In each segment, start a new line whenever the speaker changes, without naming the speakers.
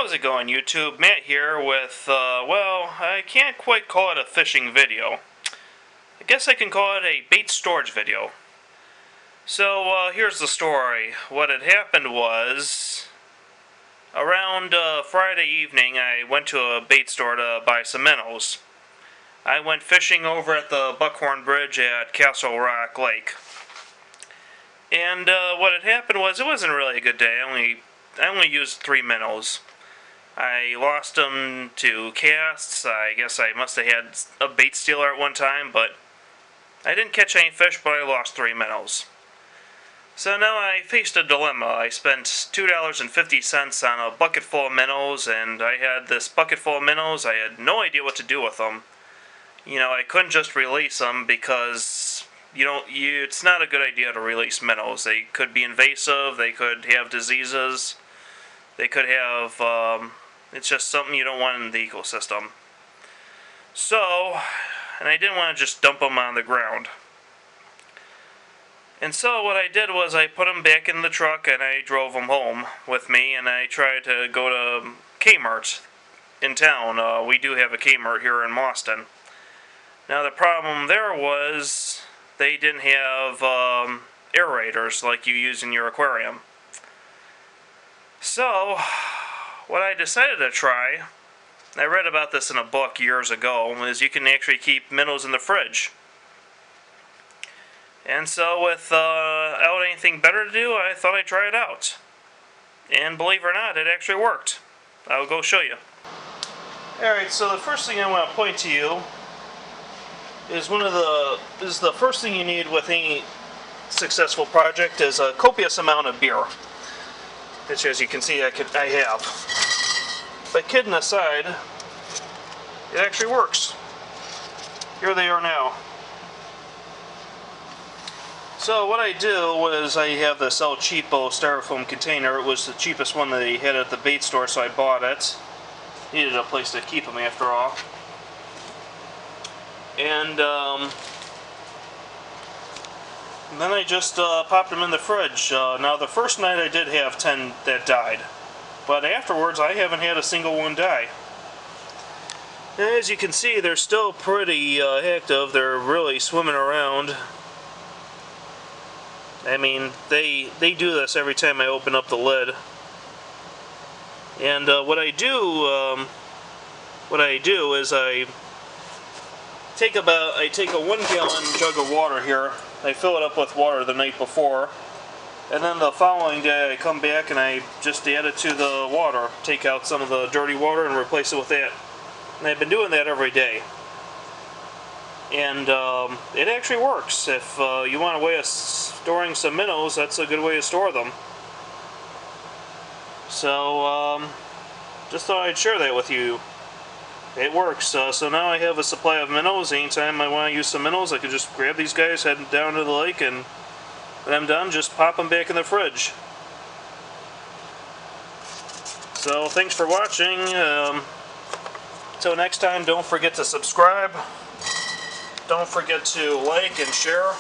How's it going, YouTube? Matt here with, well, I can't quite call it a fishing video. I guess I can call it a bait storage video. So, here's the story. What had happened was, around Friday evening, I went to a bait store to buy some minnows. I went fishing over at the Buckhorn Bridge at Castle Rock Lake. And what had happened was, it wasn't really a good day. I only used 3 minnows. I lost them to casts. I guess I must have had a bait stealer at one time, but I didn't catch any fish, but I lost 3 minnows. So now I faced a dilemma. I spent $2.50 on a bucket full of minnows, and I had this bucket full of minnows. I had no idea what to do with them. You know, I couldn't just release them because it's not a good idea to release minnows. They could be invasive, they could have diseases, they could have, it's just something you don't want in the ecosystem. So, and I didn't want to just dump them on the ground. And so what I did was I put them back in the truck and I drove them home with me, and I tried to go to Kmart in town. We do have a Kmart here in Boston. Now the problem there was they didn't have aerators like you use in your aquarium. So what I decided to try, I read about this in a book years ago, is you can actually keep minnows in the fridge. And so without anything better to do, I thought I'd try it out. And believe it or not, it actually worked. I'll go show you. Alright, so the first thing I want to point to you is the first thing you need with any successful project is a copious amount of beer, which, as you can see, I have. But kidding aside, it actually works. Here they are now. So what I do was I have this El Cheapo styrofoam container. It was the cheapest one that they had at the bait store, so I bought it. Needed a place to keep them after all. And then I just popped them in the fridge. Now the first night I did have 10 that died, but afterwards I haven't had a single one die. And as you can see, they're still pretty active. They're really swimming around. I mean, they do this every time I open up the lid. And what I do is I take a 1 gallon jug of water here. I fill it up with water the night before, and then the following day I come back and I just add it to the water, take out some of the dirty water and replace it with that. And I've been doing that every day. And it actually works. If you want a way of storing some minnows, that's a good way to store them. So just thought I'd share that with you. It works. So now I have a supply of minnows. Anytime I want to use some minnows, I can just grab these guys, head down to the lake, and when I'm done, just pop them back in the fridge. So thanks for watching. Until next time, don't forget to subscribe. Don't forget to like and share.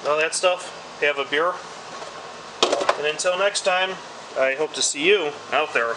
All that stuff. Have a beer. And until next time, I hope to see you out there.